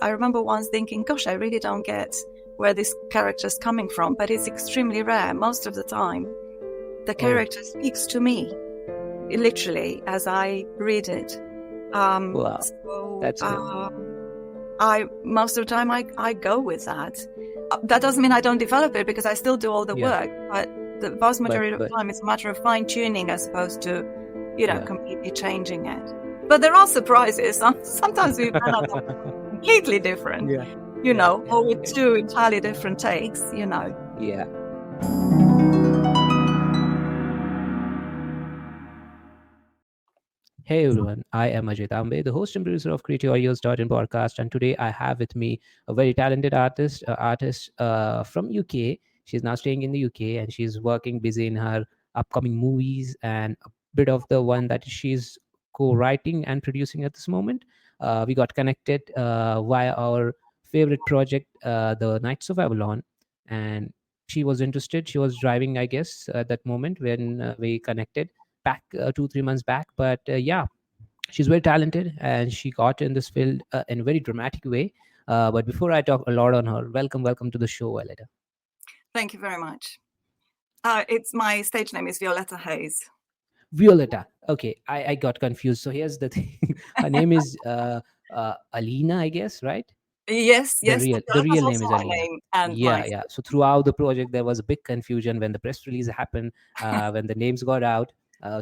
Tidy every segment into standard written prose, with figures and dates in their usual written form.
I remember once thinking, gosh, I really don't get where this character is coming from, but it's extremely rare. Most of the time, the character speaks to me, literally, as I read it. Wow, So that's good. most of the time I go with that. That doesn't mean I don't develop it, because I still do all the work, but the vast majority of the time it's a matter of fine tuning as opposed to, completely changing it. But there are surprises. Sometimes we end up completely different, or with two entirely different takes, Yeah. Hey everyone, I am Ajay Tambe, the host and producer of CreativeAudios.in podcast, and today I have with me a very talented artist from UK. She's now staying in the UK and she's working busy in her upcoming movies and a bit of the one that she's co-writing and producing at this moment. We got connected via our favorite project, the Knights of Avalon, and she was interested. She was driving, I guess, at that moment when we connected back 2-3 months back. But yeah, she's very talented and she got in this field in a very dramatic way. But before I talk a lot on her, welcome to the show, Violeta. Thank you very much. It's my stage name is Violeta Hayes. Violeta. Okay, I got confused. So here's the thing. Her name is Alina, I guess, right? Yes. The real name is Alina. Name and Yeah. So throughout the project, there was a big confusion when the press release happened, when the names got out.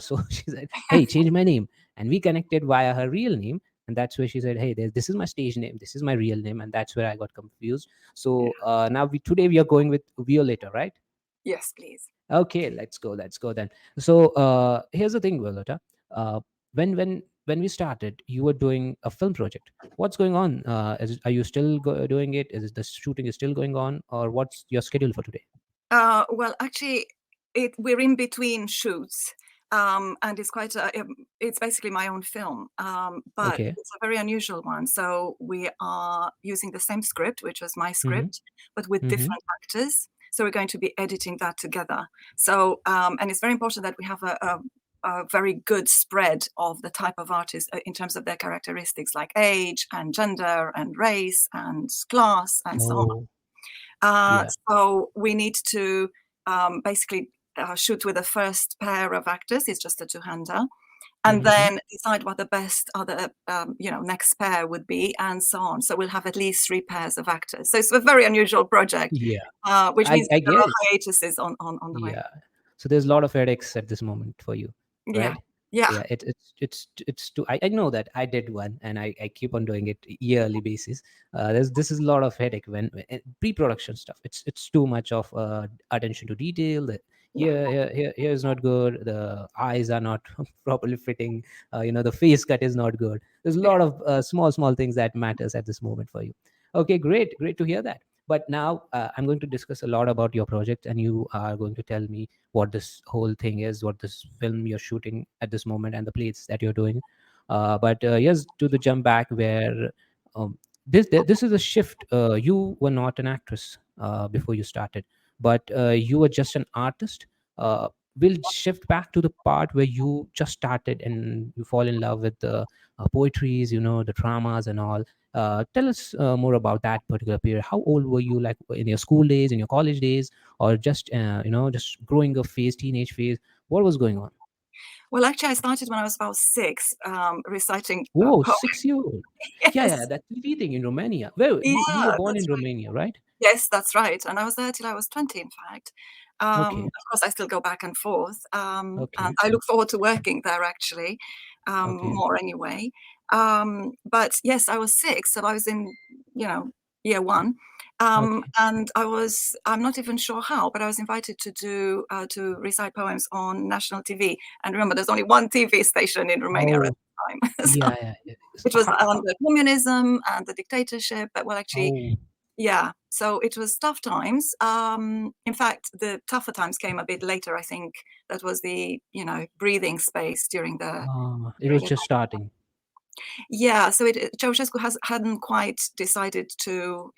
So she said, "Hey, change my name," and we connected via her real name, and that's where she said, "Hey, this is my stage name. This is my real name," and that's where I got confused. So now today we are going with Violeta, right? Yes, please. Okay, let's go then. So here's the thing, Violeta. Uh, when we started, you were doing a film project. What's going on? Are you still doing it? Is the shooting is still going on, or what's your schedule for today? Well, actually, we're in between shoots, and it's it's basically my own film, but Okay. it's a very unusual one. So we are using the same script, which was my Mm-hmm. script, but with different actors. So we're going to be editing that together. So, and it's very important that we have a very good spread of the type of artists in terms of their characteristics, like age and gender and race and class and so on. So we need to basically shoot with the first pair of actors. It's just a two-hander. And then decide what the best other, next pair would be, and so on. So we'll have at least 3 pairs of actors. So it's a very unusual project, which means I there are guess. hiatuses on the way. So there's a lot of headaches at this moment for you, right? Yeah. It's too. I know that I did one, and I keep on doing it yearly basis. This is a lot of headache when pre-production stuff. It's too much of attention to detail. Here is not good. The eyes are not properly fitting. The face cut is not good. There's a lot of small things that matters at this moment for you. Okay, great to hear that. But now I'm going to discuss a lot about your project, and you are going to tell me what this whole thing is, what this film you're shooting at this moment, and the plays that you're doing. But yes, to the jump back where this is a shift. You were not an actress before you started, but you were just an artist. We'll shift back to the part where you just started and you fall in love with the poetries, the dramas and all. Tell us more about that particular period. How old were you, like in your school days, in your college days, or just just growing up phase, teenage phase? What was going on? Well, actually, I started when I was about 6, reciting Whoa, poems. 6-year-old. Yes. Yeah, that's leading in Romania. Well, you were born in Romania, right? Yes, that's right. And I was there till I was 20, in fact. Okay. Of course, I still go back and forth. And Okay. I look forward to working there, actually, Okay. more anyway. But yes, I was 6, so I was in, year 1. Okay. And I'm not even sure how, but I was invited to recite poems on national TV. And remember, there's only one TV station in Romania at the time. So, Yeah. which was under communism and the dictatorship. But well, actually, yeah, so it was tough times. In fact, the tougher times came a bit later. I think that was the breathing space during the. It was just starting. Yeah, so Ceausescu hadn't quite decided to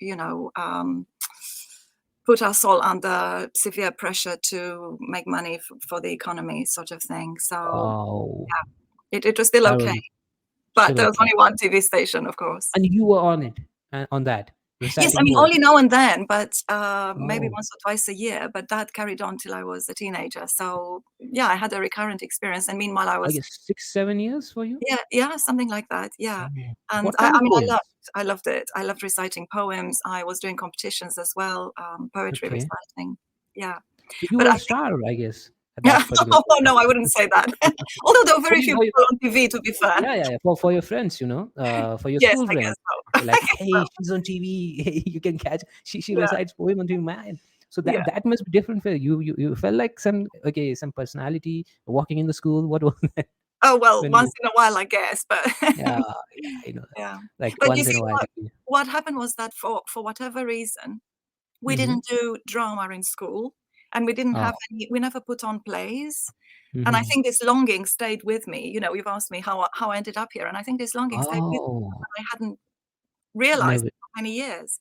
put us all under severe pressure to make money for the economy, sort of thing. So yeah, it was still okay, but there was only one TV station, of course. And you were on it. on that, Yes, I reciting mean, poems? only now and then, but maybe Oh, once or twice a year. But that carried on till I was a teenager. So yeah, I had a recurrent experience. And meanwhile, I I was, guess 6, 7 years for you. yeah, yeah, something like that. Yeah. Oh, And what kind I of mean, poems? I loved it. I loved reciting poems. I was doing competitions as well, poetry Okay, reciting. Yeah. so you But were I a star, I guess, at think, that particular oh point. no, I wouldn't say that. Although there were For very you, few for you, people on TV, to be fair. yeah, yeah, yeah. For your friends, for your Yes, school I friends, guess so. like, hey, she's on TV. Hey, you can catch. She Yeah, recites poem on TV, man. So yeah. that must be different for you. You felt like some personality walking in the school. What was that Oh well, when once you? in a while, I guess. But Yeah, yeah, I know that. yeah. Like But you once in see, a while. what happened was that for whatever reason, we Mm-hmm. didn't do drama in school, and we didn't Oh. have any. We never put on plays. And I Mm-hmm. think this longing stayed with me. You've asked me how I ended up here, and I think this longing stayed with me. Oh, I hadn't realized never. for many years.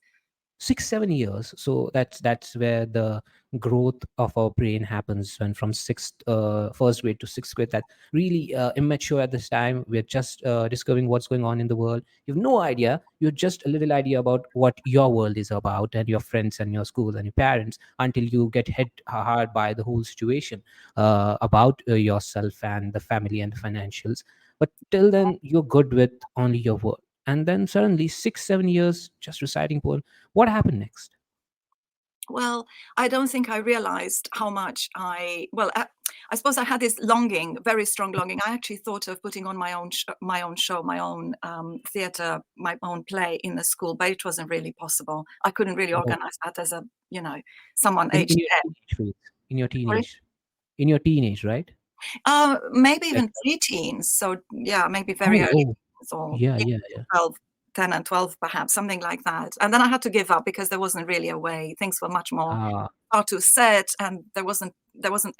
6 7 years, so that's where the growth of our brain happens, when from first grade to sixth grade, that really immature at this time. We're just discovering what's going on in the world. You have no idea. You're just a little idea about what your world is about, and your friends and your school and your parents, until you get hit hard by the whole situation, about yourself and the family and the financials. But till then, you're good with only your world. And then suddenly 6 7 years just reciting poems. What happened next? Well, I don't think I realized how much well, I suppose I had this longing, very strong longing. I actually thought of putting on my own show, my own theater, my own play in the school, but it wasn't really possible. I couldn't really Oh, organize that as someone in aged your 10. teenage phase, in your Sorry? teenage, in your teenage, right? Maybe Like, even pre-teens. So yeah, maybe very oh, early oh, teens or yeah, yeah, yeah, yeah. 12, 10 and 12 perhaps, something like that. And then I had to give up because there wasn't really a way. Things were much more Ah, hard to set, and there wasn't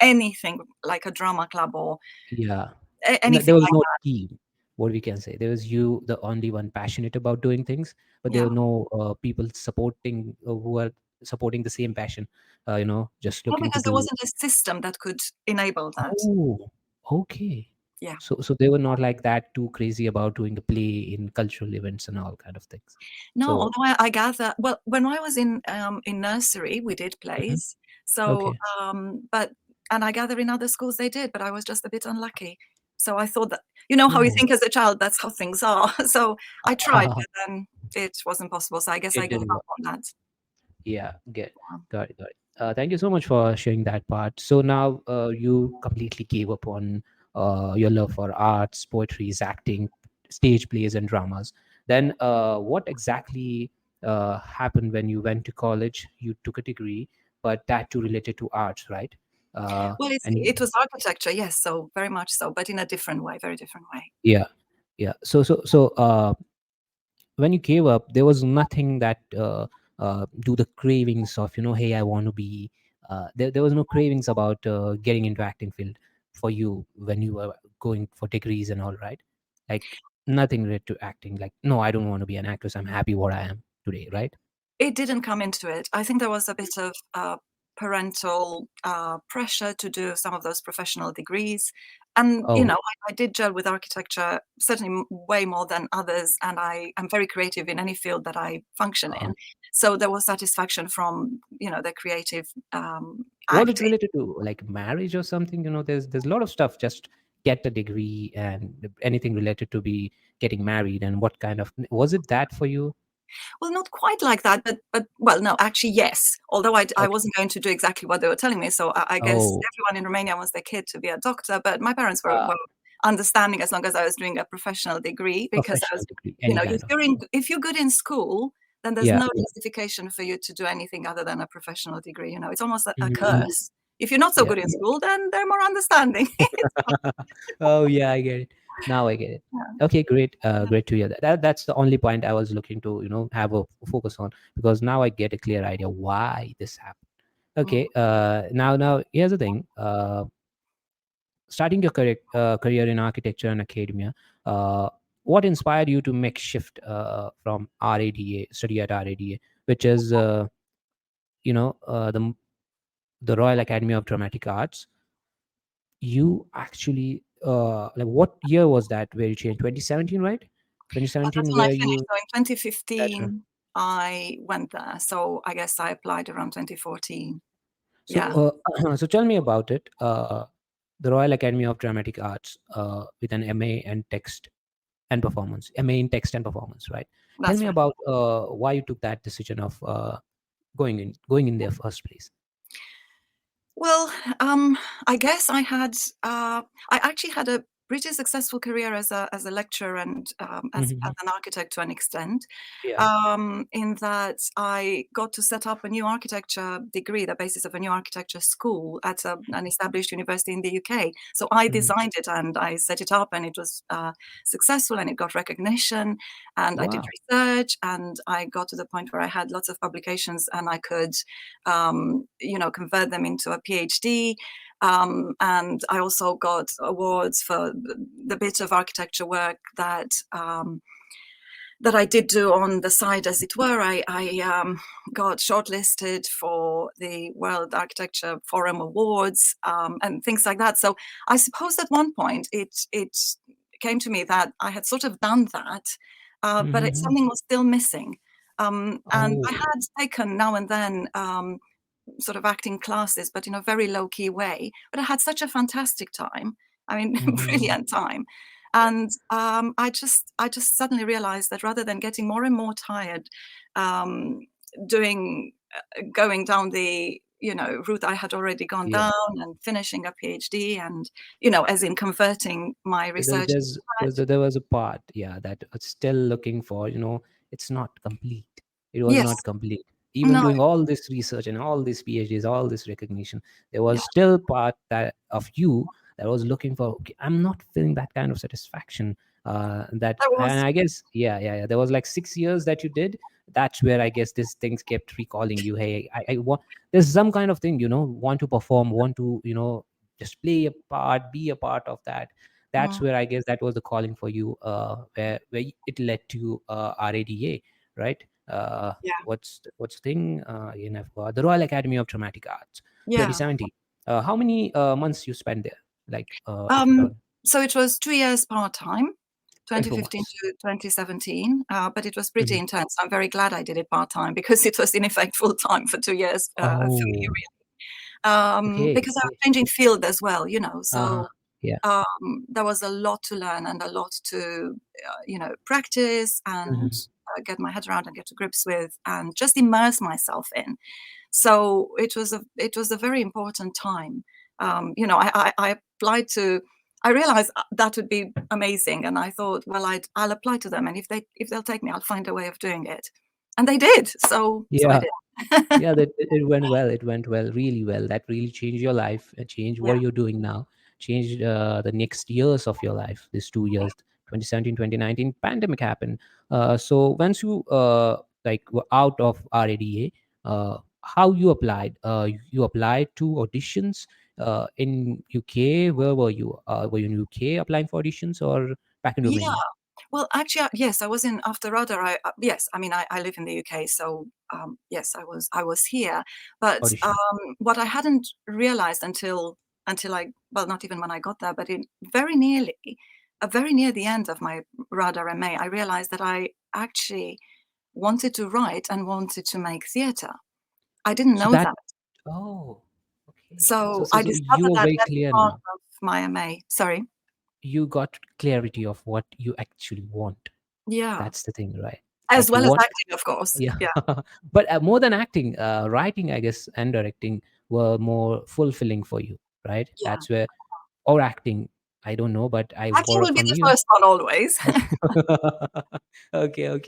anything like a drama club or yeah. No, anything there was like no that. team. What we can say, there was you, the only one passionate about doing things, but there Yeah. were no people supporting, who are supporting the same passion. Just Well, looking to because there do. wasn't a system that could enable that. Oh, okay. Yeah. So they were not like that too crazy about doing the play in cultural events and all kind of things. No, So, although I gather, well, when I was in nursery, we did mhm, plays. So, okay. but and I gather in other schools they did, but I was just a bit unlucky. So I thought that how you Oh. think as a child, that's how things are. So I tried, but then it wasn't possible. So I guess I It gave didn't up work. on that. Yeah, got it, got it. Thank you so much for sharing that part. So now you completely gave up on your love for arts, poetries, acting, stage plays, and dramas. Then what exactly happened when you went to college? You took a degree, but that too related to arts, right? Well, And it was architecture, yes, so very much so, but in a different way, very different way. yeah, yeah. So when you gave up, there was nothing that do the cravings of, hey, I want to be. There was no cravings about getting into acting field for you when you were going for degrees and all, right? Like nothing related to acting. Like, no, I don't want to be an actress. I'm happy what I am today, right? It didn't come into it. I think there was a bit of parental pressure to do some of those professional degrees. And, Oh, I did gel with architecture, certainly way more than others. And I am very creative in any field that I function uh, in. So there was satisfaction from, the creative was it acting. related to like marriage or something? There's a lot of stuff. Just get a degree and anything related to be getting married, and what kind of, was it that for you? Well, not quite like that, but well, no, actually, yes. Although I Okay. wasn't going to do exactly what they were telling me. So I guess Oh, everyone in Romania wants their kid to be a doctor, but my parents were, uh, were understanding as long as I was doing a professional degree because I professional was, degree, any kind of. if you're good in school, then there's Yeah. no justification for you to do anything other than a professional degree. It's almost a Mhm. curse. If you're not so Yeah. good in school, then they're more understanding. It's fine. Oh, yeah, I get it. Now I get it. Yeah. Okay, great. Great to hear that. That's the only point I was looking to, have a focus on, because now I get a clear idea why this happened. Mm. Okay. Now here's the thing. Starting your career in architecture and academia, uh, what inspired you to make shift from RADA, study at RADA, which is, the Royal Academy of Dramatic Arts. You actually, like, what year was that where you changed? 2017, right? Well, that's 2017, when I where finished. you. So in That's right. 2015. I went there. So I guess I applied around 2014. Yeah, So, so tell me about it. The Royal Academy of Dramatic Arts, with an MA and text and performance, MA in text and performance, right? Tell that's me right. about why you took that decision of going in their first place. Well, I guess I actually had a pretty successful career as a lecturer and as Hmm. an architect to an extent. Yeah. In that I got to set up a new architecture degree, the basis of a new architecture school at an established university in the UK. So I Hmm. designed it and I set it up, and it was successful and it got recognition. And I did Wow. research, and I got to the point where I had lots of publications, and I could, convert them into a PhD. And I also got awards for the bit of architecture work that I did do on the side, as it were. I got shortlisted for the World Architecture Forum Awards, and things like that. So I suppose at one point it came to me that I had sort of done that, but Hmm. something was still missing. And I Oh. had taken now and then sort of acting classes, but in a very low key way. But I had such a fantastic time. I mean, Hmm. brilliant time. And I just suddenly realized that rather than getting more and more tired, um, doing going down the route I had already gone Yeah. down and finishing a PhD, and as in converting my There, research. there was a part, yeah, that was still looking for, it's not complete. It was not Yes, complete. Even no, doing all this research and all these PhDs, all this recognition, there yeah, was still part that of you that was looking for, okay, I'm not feeling that kind of satisfaction. That, that and was. I guess, yeah. There was like 6 years that you did. That's where I guess these things kept recalling you. Hey, I want, there's some kind of thing, want to perform, want to, just play a part, be a part of that. That's Mm, where I guess that was the calling for you, where it led to RADA, right? yeah, What's the thing? The Royal Academy of Dramatic Arts, yeah. 2017. How many months you spent there? Like, if you Um, don't, so it was 2 years part-time, 24 2015 months. to 2017, but it was pretty Mhm. intense. I'm very glad I did it part-time because it was in effect full-time for 2 years for me, Oh, okay, because I was okay. changing field as well, Uh-huh. so Yeah. there was a lot to learn and a lot to, practice and Hmm. get my head around and get to grips with and just immerse myself in. So it was a very important time. I applied to. I realized that would be amazing, and I thought, well, I'll apply to them, and if they'll take me, I'll find a way of doing it, and they did. So I Yeah. did. Yeah, that it went well. It went well, really well. That really changed your life, changed Yeah. what you're doing now, changed the next years of your life. These 2 years, 2017, 2019, pandemic happened. So once you like were out of RADA, how you applied? You applied to auditions in UK. Where were you? Were you in UK applying for auditions or back in Yeah. Romania? Well, actually, yes, I was in after Radar. Yes, I mean, I live in the UK, so yes, I was here. But Audition. what I hadn't realized until I, well, not even when I got there, but very nearly, very near the end of my Radar MA, I realized that I actually wanted to write and wanted to make theatre. I didn't So know that, that, oh, okay. So, so so, I so you discovered are that very as clear part now. of my MA. Sorry. You got clarity of what you actually want. Yeah, That's the thing, right? as That you well as want. acting, of course. Yeah. Yeah, But more than acting, writing, I guess, and directing were more fulfilling for you, right? yeah. That's where, or acting, I don't know, but I Acting borrowed will be from the you. first one always. Okay.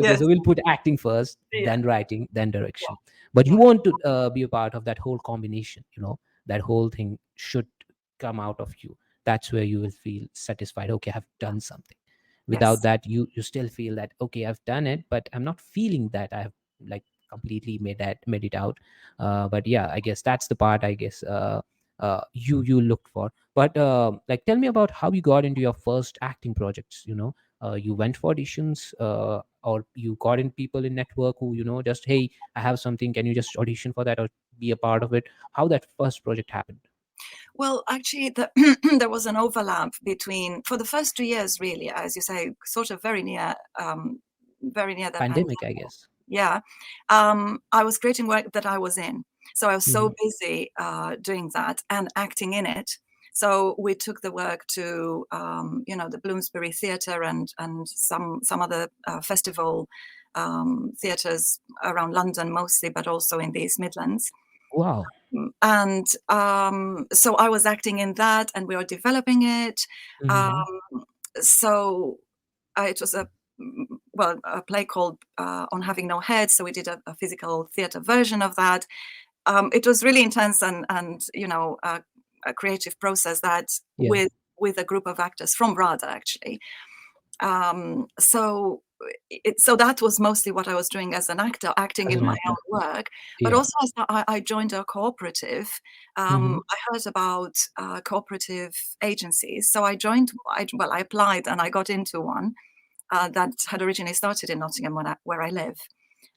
Yes. So we'll put acting first, Yeah. then writing, then direction. But Yeah. you Mm. want to be a part of that whole combination. That whole thing should come out of you. That's where you will feel satisfied. Okay, I've done something. Without Yes. that, you still feel that, okay, I've done it, but I'm not feeling that I've like completely made it out. But yeah, I guess that's the part, I guess, you look for. But like, tell me about how you got into your first acting projects. You went for auditions, or you got in people in network who, just, hey, I have something, can you just audition for that or be a part of it? How that first project happened? Well, actually, there was an overlap between, for the first 2 years, really, as you say, sort of very near very near the pandemic. Pandemic, I guess. Yeah. I was creating work that I was in. So I was so busy doing that and acting in it. So we took the work to, the Bloomsbury Theatre and some other festival theatres around London mostly, but also in the East Midlands. Wow. And so I was acting in that, and we were developing it. Mm-hmm. So it was a play called On Having No Head. So we did a physical theatre version of that. It was really intense and a creative process that Yeah, with a group of actors from RADA actually. So that was mostly what I was doing as an actor, acting as in an my actor. own work. But Yeah. also, as I joined a cooperative. Mm-hmm. I heard about cooperative agencies, so I joined. I applied and I got into one that had originally started in Nottingham, where I live.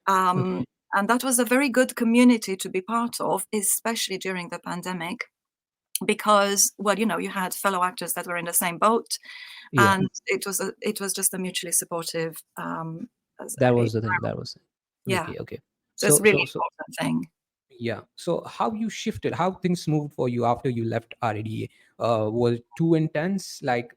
Um, Okay. and that was a very good community to be part of, especially during the pandemic, because, well, you had fellow actors that were in the same boat, Yeah, and it was just a mutually supportive that was the thing. environment. That was it. Yeah, Okay. Okay. so it's So, a really so, so, important thing. yeah. So, how you shifted? How things moved for you after you left RADA? Was it too intense? Like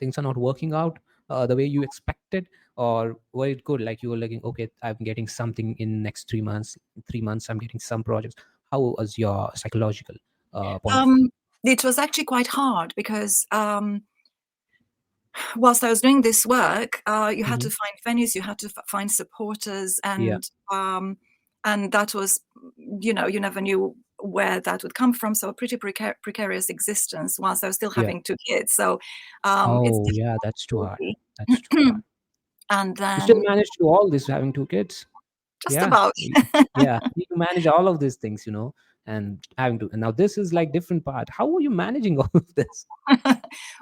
things are not working out the way you expected, or were it good? Like you were looking, okay, I'm getting something in next 3 months. 3 months, I'm getting some projects. How was your psychological point of view? Um, it was actually quite hard because whilst I was doing this work, you had Hmm. to find venues, you had to find supporters, Yeah. and that was, you never knew where that would come from. So a pretty precarious existence whilst I was still Yeah. having two kids. So it's Oh, yeah. That's too hard. That's too difficult. hard. And You still then managed to do all this having two kids. just Yeah. about. Yeah. You need to manage all of these things, and having to. And now this is like different part. How are you managing all of this?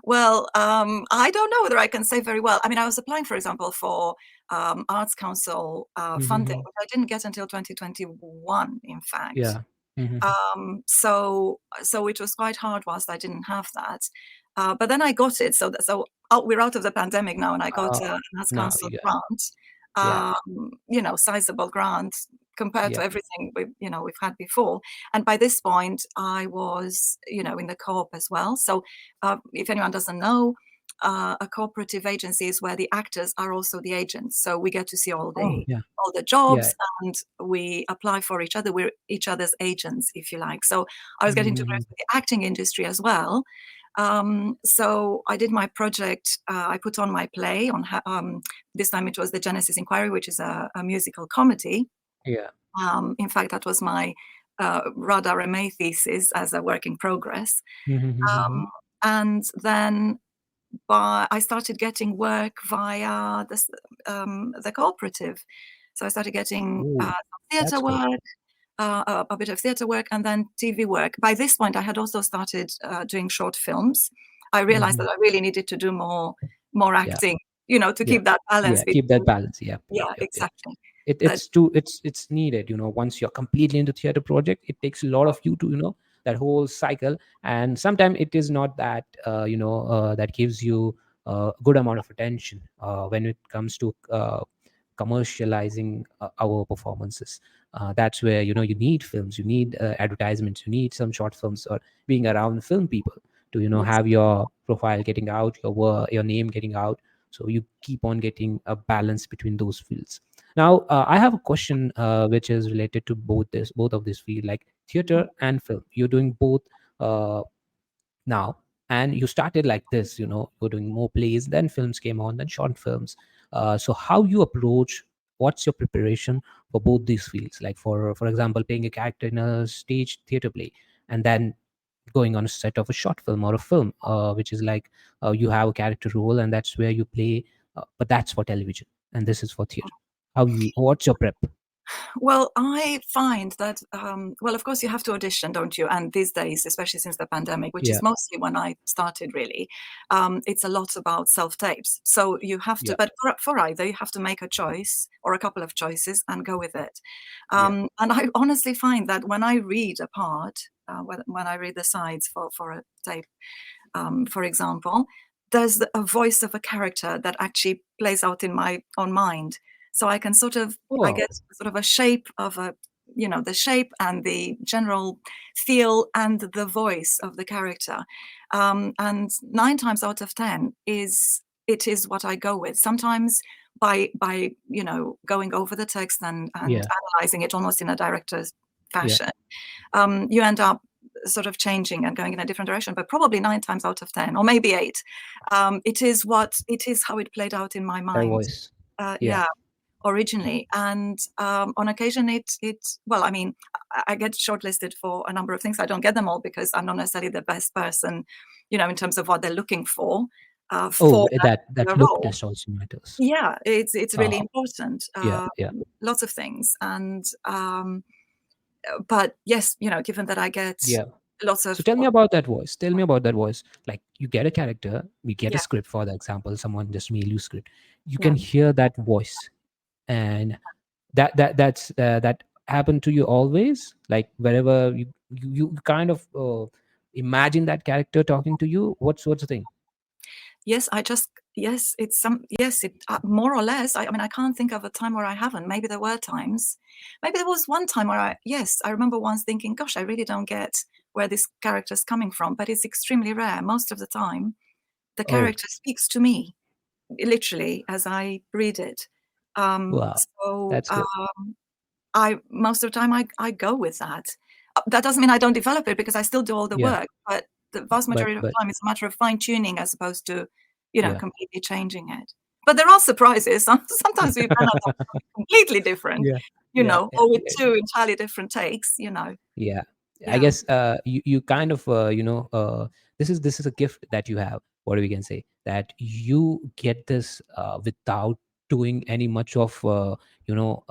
Well, I don't know whether I can say very well. I mean, I was applying, for example, for Arts Council funding, Mm-hmm. which I didn't get until 2021, in fact. Yeah. Mm-hmm. So it was quite hard whilst I didn't have that. But then I got it. We're out of the pandemic now, and I got Uh, an Arts now Council you got it. grant. Yeah. Sizable grant compared to Yeah. everything we've had before. And by this point, I was in the co-op as well. So if anyone doesn't know, a cooperative agency is where the actors are also the agents. So we get to see Oh, yeah. all the Yeah. jobs, and we apply for each other. We're each other's agents, if you like. So I was getting to grips Mm-hmm. with the acting industry as well. So I did my project. I put on my play on. This time it was the Genesis Inquiry, which is a musical comedy. Yeah. In fact, that was my RADA MA thesis as a work in progress. Mm-hmm. And then I started getting work via the cooperative. So I started getting Oh, theatre that's good. work, a bit of theatre work, and then TV work. By this point, I had also started doing short films. I realized Mm-hmm. that I really needed to do more Yeah. acting, to Yeah. keep that balance Yeah. Keep that between. balance. Yep. Yep. Yeah, Yep. Yep. exactly. it, That it's too it's needed, once you're completely into theater project, it takes a lot of you to, that whole cycle. And sometimes it is not that that gives you a good amount of attention when it comes to commercializing our performances. That's where you need films, you need advertisements, you need some short films, or being around film people to yes. have your profile getting out, your name getting out. So you keep on getting a balance between those fields. Now, I have a question which is related to both of this field, like theater and film. You're doing both uh, now, and you started like this. You're doing more plays, then films came on, then short films. So how you approach? What's your preparation for both these fields? Like for example, playing a character in a stage theater play, and then going on a set of a short film or a film, which is like you have a character role, and that's where you play, but that's for television, and this is for theater. What's your prep? Well, I find that, of course, you have to audition, don't you? And these days, especially since the pandemic, which Yeah, is mostly when I started, really, it's a lot about self-tapes. So you have to, yeah, but for either, you have to make a choice or a couple of choices and go with it. yeah. And I honestly find that when I read a part, when I read the sides for a tape, for example, there's a voice of a character that actually plays out in my own mind. So I can sort of, I Oh, get sort of a shape of a, the shape and the general feel and the voice of the character. And 9 times out of 10 it is what I go with. Sometimes by going over the text and yeah, analyzing it almost in a director's yeah. fashion, you end up sort of changing and going in a different direction. But probably 9 times out of 10, or maybe eight, it is how it played out in my Her mind. voice. Yeah. Yeah, originally. And on occasion, well, I mean, I get shortlisted for a number of things. I don't get them all because I'm not necessarily the best person, in terms of what they're looking for Oh, that that particular look role. test also matters. Yeah, it's really important. Yeah, yeah. Lots of things. And but yes, given that I get Yeah. lots So of, tell me about that voice. Tell me about that voice. Like you get a character, we get a yeah, script for the example, someone just mail you script. You yeah. can hear that voice, and that happened to you always. Like wherever you kind of imagine that character talking to you. What's the thing? Yes, yes, it more or less. I mean, I can't think of a time where I haven't. Maybe there were times. Maybe there was one time where yes, I remember once thinking, gosh, I really don't get where this character is coming from, but it's extremely rare. Most of the time, the Oh, character speaks to me, literally, as I read it. wow, So that's good. I most of the time I go with that. That doesn't mean I don't develop it because I still do all the Yeah, work, but the vast but majority of the time it's a matter of fine tuning as opposed to, yeah. completely changing it. But there are surprises. Sometimes we end up on something completely different, Yeah, yeah, yeah, or with yeah. two entirely different takes. Yeah. I Yeah. guess you kind of this is a gift that you have. What we can say that you get this without doing any much of you know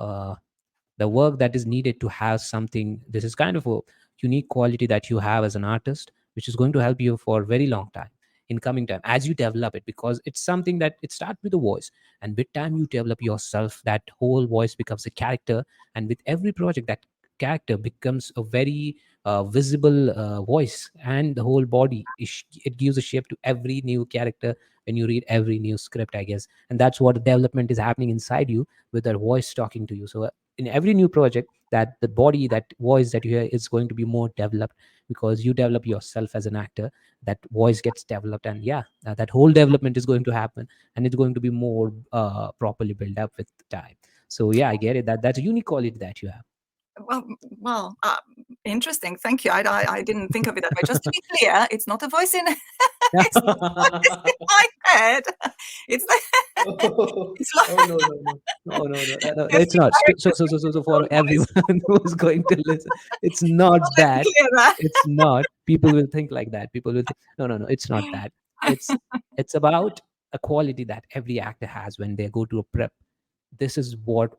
the work that is needed to have something. This is kind of a unique quality that you have as an artist, which is going to help you for a very long time in coming time as you develop it, because it's something that it starts with a voice, and with time you develop yourself, that whole voice becomes a character, and with every project that character becomes a very visible voice, and the whole body it gives a shape to every new character when you read every new script, I guess. And that's what the development is happening inside you with their voice talking to you. So in every new project, that the body, that voice that you hear is going to be more developed, because you develop yourself as an actor, that voice gets developed, and yeah, that whole development is going to happen, and it's going to be more properly built up with time. So yeah, I get it, that's a unique quality that you have. Well, interesting. Thank you. I didn't think of it that way. Just to be clear, it's not a voice in it's not a voice in my head. It's Oh, it's like oh no, no, no, no, no, no, no, there's it's the not. So, character so, so, so, so own for voice. everyone who's going to listen, it's not Well, let me that. clear that. It's not. People will think like that. People will think, no, no, no. It's not that. It's it's about a quality that every actor has when they go to a prep. This is what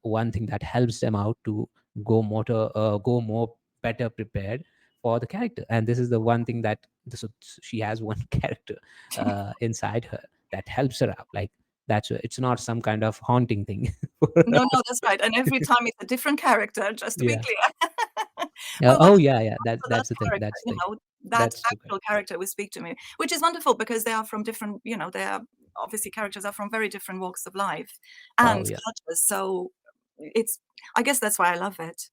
one thing that helps them out to go more better prepared for the character. And this is the one thing that she has one character inside her that helps her out. Like it's not some kind of haunting thing. for No, her. no, that's right. And every time it's a different character, just to be Yeah. clear. But Oh yeah, yeah. so that That's the thing. character, That's the thing. that That's the actual correct. character will speak to me, which is wonderful because they are from different, they are obviously characters are from very different walks of life Oh and yeah. cultures. So it's, I guess that's why I love it.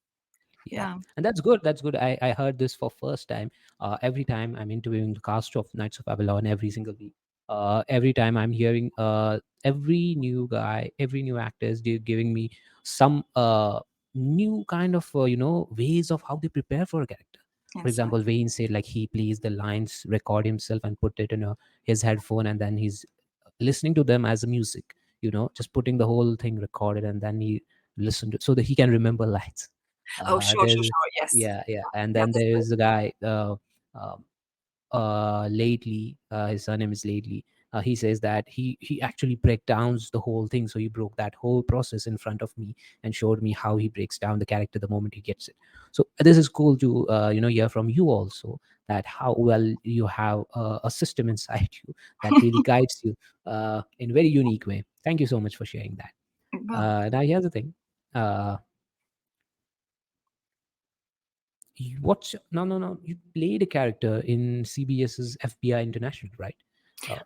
Yeah, Yeah. and that's good. That's good. I heard this for first time. Every time I'm interviewing the cast of Knights of Babylon every single week. Every time I'm hearing every new guy, every new actor is giving me some new kind of ways of how they prepare for a character. For Yes, right. example, Wayne said like he plays the lines, record himself, and put it in his headphone, and then he's listening to them as a music. Just putting the whole thing recorded, and then he listened to so that he can remember lines. Oh, sure, sure, There's sure. Yes. Yeah, yeah, and Yeah, then that's there great. is a guy lately, his surname is lately. He says that he actually break downs the whole thing, so he broke that whole process in front of me and showed me how he breaks down the character the moment he gets it. So this is cool to hear from you also, that how well you have a system inside you that really guides you in a very unique way. Thank you so much for sharing that. Well, Now here's the thing. uh, no, no, no, you played a character in CBS's FBI International, right?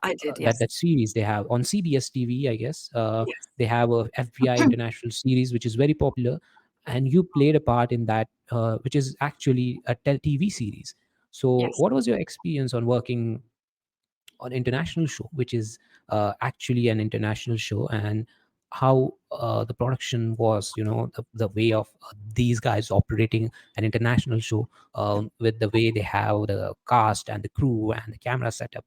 I did, that yes. that series they have on CBS TV, I guess. Yes. They have a FBI international series which is very popular, and you played a part in that, which is actually a TV series. So, Yes. what was your experience on working on international show, which is actually an international show, and how the production was, the way of these guys operating an international show, with the way they have the cast and the crew and the camera setup.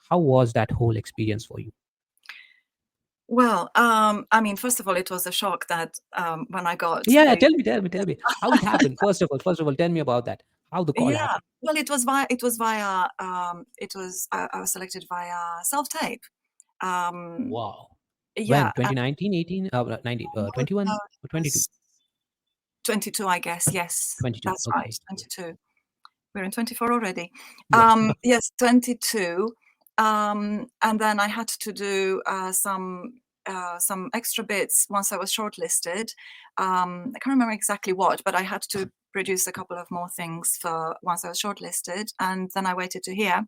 How was that whole experience for you? Well, I mean, first of all, it was a shock that when I got Yeah, the tell me how it happened. First of all, tell me about that. How the call yeah. happened. Well, I was selected via self-tape. Um, Wow. yeah, When 2019, 18, 19, 21 or 22? 22, I guess. Yes, 22. that's right, Okay. Yeah. 22. We're in 24 already. Yeah. Yes, 22. And then I had to do some extra bits once I was shortlisted. I can't remember exactly what, but I had to produce a couple of more things for once I was shortlisted, and then I waited to hear.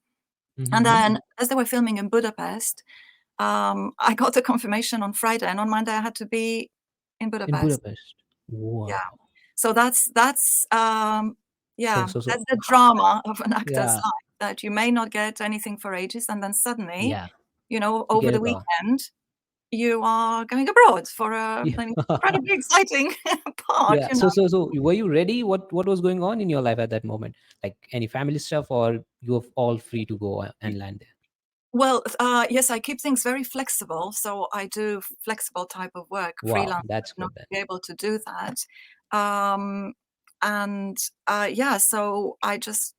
And Mm-hmm. then, as they were filming in Budapest, I got the confirmation on Friday, and on Monday I had to be in In Budapest. Budapest. Yeah. Wow. So So yeah, so so that's the drama of an actor's yeah, life, that you may not get anything for ages, and then suddenly, yeah. You over get the a call. weekend, you are going abroad for Yeah. an incredibly exciting part, Yeah. So were you ready? What was going on in your life at that moment? Like any family stuff, or you were all free to go and land there? Well, yes, I keep things very flexible, so I do flexible type of work, Wow, freelance, that's not good then. be able to do that. Um, and yeah, so I just,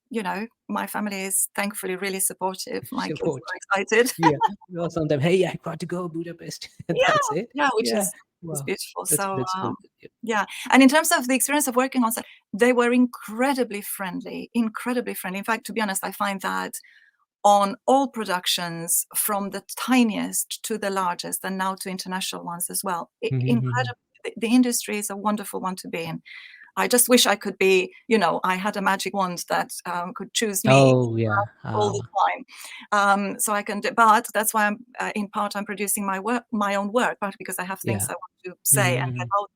my family is thankfully really supportive. My kids Support. are excited. Yeah. Well, sometimes, hey, I got to go Budapest. Yeah, That's it. yeah, which Yeah. is Wow. beautiful. That's So, that's good. Yeah. yeah. And in terms of the experience of working on set, they were incredibly friendly, incredibly friendly. In fact, to be honest, I find that on all productions, from the tiniest to the largest, and now to international ones as well. Mm-hmm. Incredible. The industry is a wonderful one to be in. I just wish I could be, I had a magic wand that could choose me Oh yeah. all the time. So I can do, but that's why in part, I'm producing my own work, partly because I have things Yeah. I want to say and get Mm-hmm. out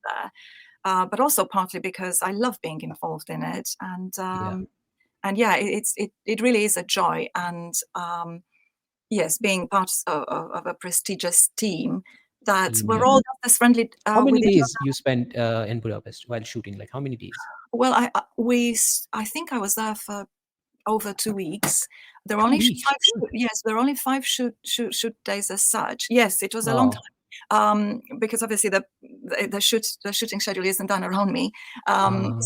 there, but also partly because I love being involved in it. Yeah. And yeah, it really is a joy. And yes, being part of a prestigious team that Team. we're Yeah. all just as friendly How many with each days other. you spent in Budapest while shooting? Like how many days? Well, I think I was there for over 2 weeks. There were Two only weeks to five shoot. yes, there were only five shoot days as such. Yes, it was a long Wow. time. Because obviously the shooting schedule isn't done around me. Um,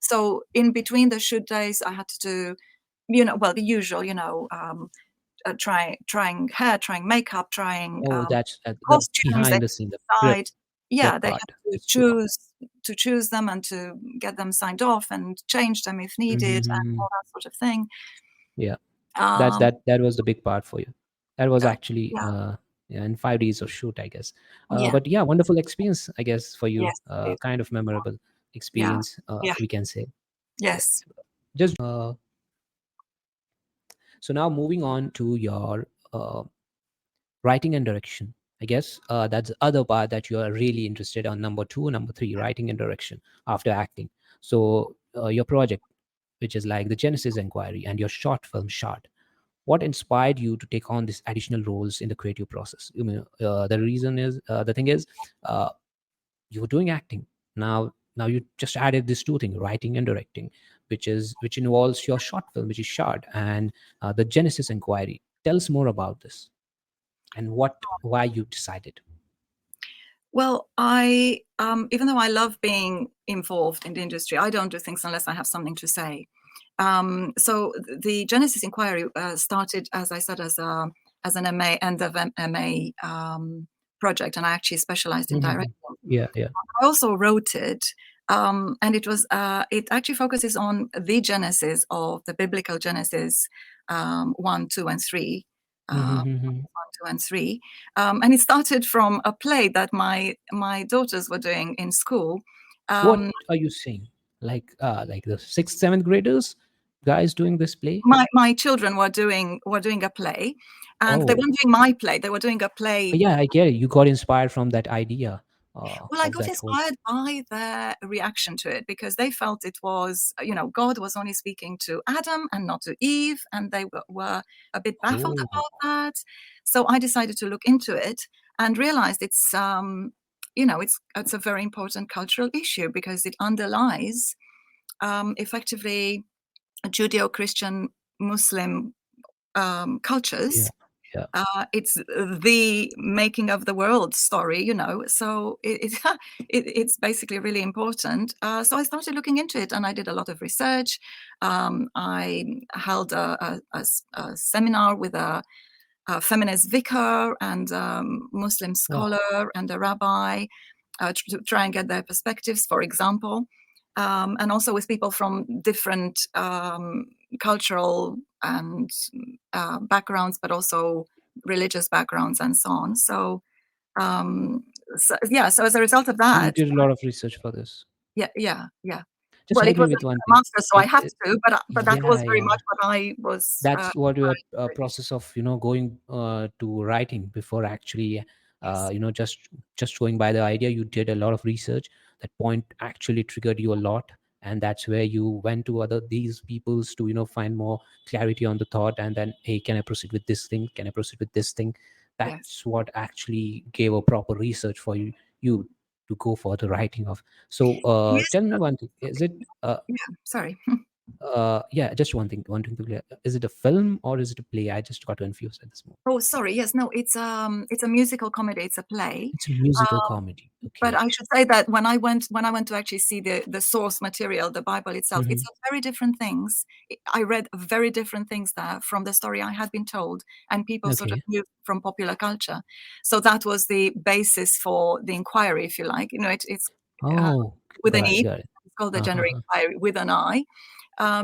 So in between the shoot days, I had to do, well, the usual, trying hair, trying makeup, trying oh, that's the costumes. They behind the scene, the prep decide, yeah, prep they part. had to It's true. choose them and to get them signed off and change them if needed and Mm-hmm. all that sort of thing. Yeah, that Um, that that was the big part for you. That was actually yeah, yeah, in 5 days of shoot, I guess. yeah, But yeah, wonderful experience, I guess, for you. yes, it did. Kind of memorable Yeah, experience, yeah, we can say. Yeah. yes. Just so now moving on to your writing and direction. I guess that's the other part that you are really interested on. Number two, number three, writing and direction after acting. So your project, which is like the Genesis Inquiry and your short film Shard. What inspired you to take on these additional roles in the creative process? The reason is the thing is, uh, you were doing acting. Now you just added these two things, writing and directing, which involves your short film, which is Shard, and the Genesis Inquiry. Tell us more about this and why you decided. Well, I even though I love being involved in the industry, I don't do things unless I have something to say. So the Genesis Inquiry started, as I said, as an MA, end of MA project, and I actually specialized in directing. Mhm. Yeah, yeah. I also wrote it, and it actually focuses on the genesis of the biblical Genesis, 1, 2, and 3. Uh, Mhm. 1, 2, and 3. And it started from a play that my daughters were doing in school. What Um, are you saying? Like the sixth, seventh graders? guys doing this play? My children were doing a play, and they Oh, weren't doing my play. They were doing a play. yeah, I get it. You got inspired from that idea Well, I of got that whole. inspired by their reaction to it because they felt it was, God was only speaking to Adam and not to Eve, and they were a bit baffled Oh, about that. So I decided to look into it and realized it's a very important cultural issue because it underlies effectively Judeo-Christian Muslim yeah, cultures. yeah. It's the making of the world story. So it's basically really important. So I started looking into it, and I did a lot of research. I held a seminar with a feminist vicar and Muslim Wow. scholar and a rabbi to try and get their perspectives, for example, and also with people from different cultural and backgrounds, but also religious backgrounds and so on. Um, yeah, so as a result of So you that, did a lot of research for this. yeah, yeah, yeah. Just Well, help it me was with one a thing. master, so I had to, but that was Yeah, very yeah. much what I was. That's what your Inspired. process of going to writing before actually Yes, just going by the idea. You did a lot of research. That point actually triggered you a lot, and that's where you went to other these peoples to find more clarity on the thought, and then, hey, can I proceed with this thing, can I proceed with this thing? yes, That's what actually gave a proper research for you to go for the writing of. So yes. tell me one thing, is it Yeah. Sorry. yeah, just one thing to clear. Is it a film or is it a play? I just got confused at this moment. Oh, sorry. Yes, no, it's a musical comedy. It's a play. It's a musical Um, comedy. but Okay. I should say that when I went to actually see the source material, the Bible itself, it's Hmm. a very different things. I read very different things there from the story I had been told, and people sort of Okay. knew from popular culture. So that was the basis for the inquiry, if you like. It's uh, Oh, with an got it, E. got it. It's called the General Uh-huh. Inquiry with an I.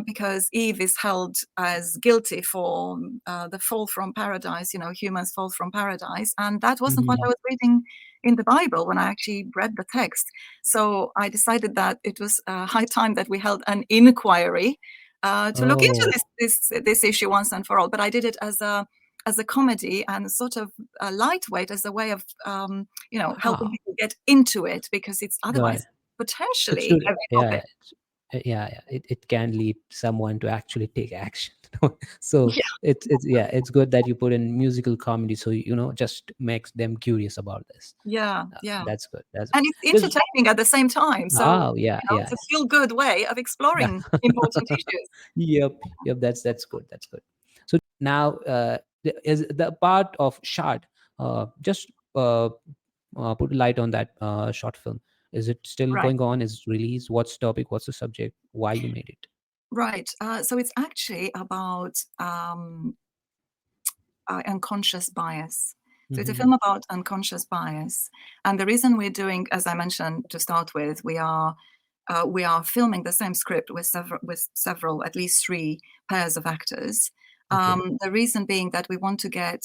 Because Eve is held as guilty for the fall from paradise, humans fall from paradise. And that wasn't what I Hmm. was reading in the Bible when I actually read the text. So I decided that it was high time that we held an inquiry to look into Oh, this issue once and for all. But I did it as a comedy and sort of lightweight as a way of helping ah, people get into it because it's got it. otherwise It potentially should, a heavy yeah, topic. yeah, yeah. It can lead someone to actually take action. So it's good that you put in musical comedy, so just makes them curious about this. Yeah, yeah. That's good. That's And good. it's Because entertaining at the same time. So, oh, yeah, it's yeah, a feel-good way of yeah. exploring important issues. Yep, yep. That's good. That's good. So now, is the part of short. Just put a light on that short film. Is it still Right, going on? Is it released? What's the topic? What's the subject? Why you made it? right. So it's actually about unconscious bias. So it's a Hmm. film about unconscious bias. And the reason we're doing, as I mentioned to start with, we are filming the same script with several, at least three pairs of actors. Okay. The reason being that we want to get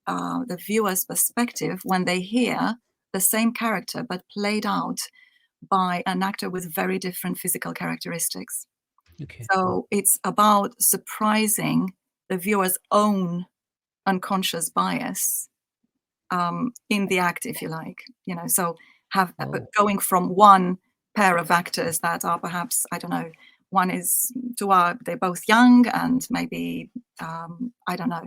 the viewer's perspective when they hear the same character but played out by an actor with very different physical characteristics. Okay. So it's about surprising the viewer's own unconscious bias in the act, if you like. So Oh. going from one pair of actors that are perhaps, I don't know, one is they're both young and maybe I don't know,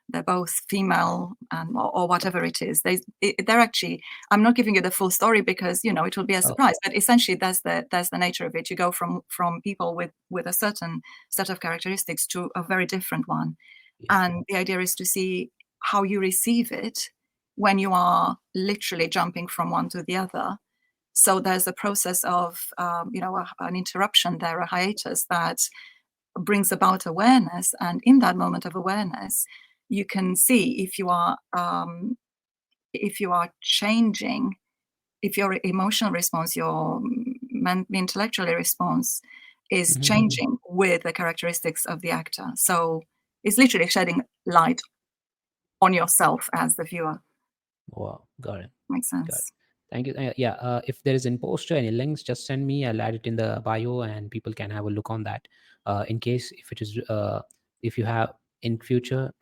they're both female and or whatever it is. They're actually. I'm not giving you the full story because it will be a Oh. surprise. But essentially, that's the nature of it. You go from people with a certain set of characteristics to a very different one, Yeah. and the idea is to see how you receive it when you are literally jumping from one to the other. So there's a process of, an interruption there, a hiatus that brings about awareness. And in that moment of awareness, you can see if you are changing, if your emotional response, your intellectual response is Hmm. changing with the characteristics of the actor. So it's literally shedding light on yourself as the viewer. Wow. Got it. Makes Got it. sense? Thank you. Yeah, if there is imposter, any links, just send me. I'll add it in the bio, and people can have a look on that. In case if it is, if you have in future,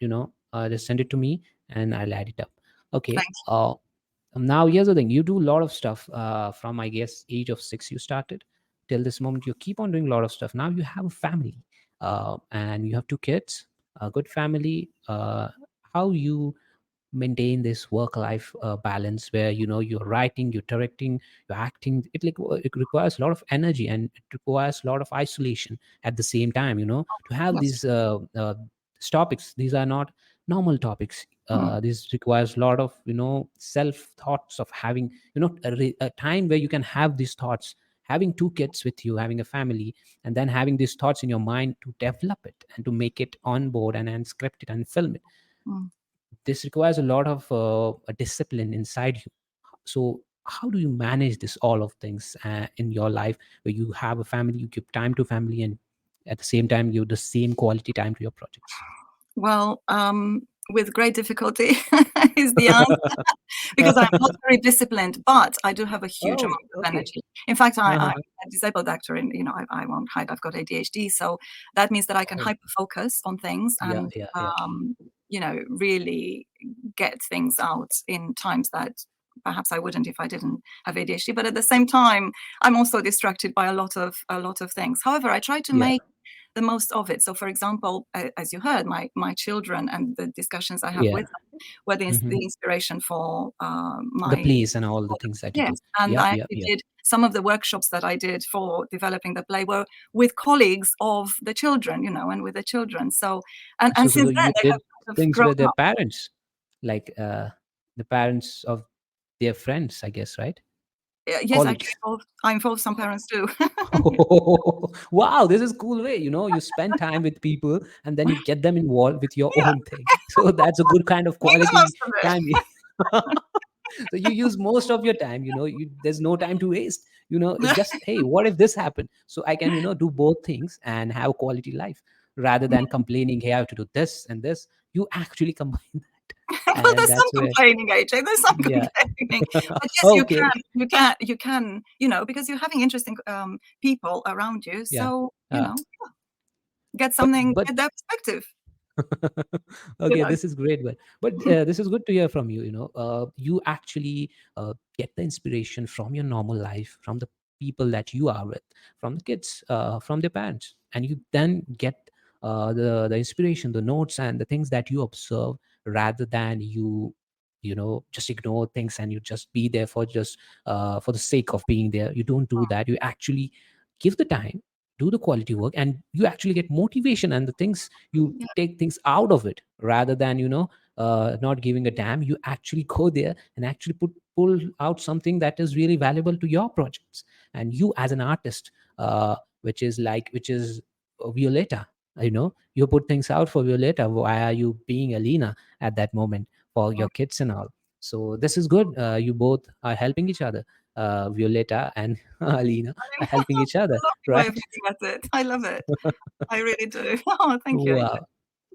just send it to me, and I'll add it up. Okay. Thank Now here's the thing: you do a lot of stuff from, I guess, age of 6 you started till this moment. You keep on doing a lot of stuff. Now you have a family, and you have 2 kids, a good family. How you maintain this work life balance where you're writing, you're directing, you're acting? It requires a lot of energy, and it requires a lot of isolation at the same time, to have you. That's these topics. These are not normal topics. true. This requires a lot of self thoughts of having a time where you can have these thoughts, having 2 kids with you, having a family, and then having these thoughts in your mind to develop it and to make it on board and script it and film it. Mm. This requires a lot of a discipline inside you. So how do you manage this all of things in your life, where you have a family, you give time to family, and at the same time you the same quality time to your projects? Well, with great difficulty is the answer, because I'm not very disciplined, but I do have a huge Oh, amount of okay. energy. In fact, I'm Uh-huh. a disabled actor, and I won't hide I've got ADHD, so that means that I can Oh, hyper focus on things yeah, and yeah, yeah. really get things out in times that perhaps I wouldn't if I didn't have ADHD. But at the same time, I'm also distracted by a lot of things. However, I try to Yeah. make the most of it. So, for example, as you heard, my children and the discussions I have Yeah. with them were Hmm. the inspiration for The my plays and all the things that you yes. do. And Yeah, I yeah, actually yeah. did some of the workshops that I did for developing the play were with colleagues of the children, and with the children. So, and So since then you they have did kind of things grown with their up. parents, like the parents of their friends, I guess, right? Yes, actually, Colleagues. I involved some parents too. Wow, this is cool way. You spend time with people and then you get them involved with your Yeah, own thing. So that's a good kind of make the quality most of it. time. So you use most of your time. There's no time to waste. It's just, hey, what if this happened? So I can do both things and have a quality life, rather than complaining, hey, I have to do this and this. You actually combine that, Well, and there's some that's where, complaining, AJ. There's some yeah. complaining, but yes, you Okay. can, because you're having interesting people around you. Yeah. So uh, but get their perspective. You okay, know, this is great, but this is good to hear from you. You actually get the inspiration from your normal life, from the people that you are with, from the kids, from their parents, and you then get the inspiration, the notes, and the things that you observe, rather than just ignore things and you just be there for just for the sake of being there. You don't do that. You actually give the time, do the quality work, and you actually get motivation and the things. You yeah, take things out of it, rather than not giving a damn. You actually go there and actually pull out something that is really valuable to your projects. And you as an artist, which is Violeta, you put things out for Violeta. Why are you being Alina at that moment for yeah. your kids and all? So this is good. You both are helping each other. Violeta and Alina are helping each other, Lovely way of right? looking at it. I love it. I really do. Oh, thank you, AJ. Wow.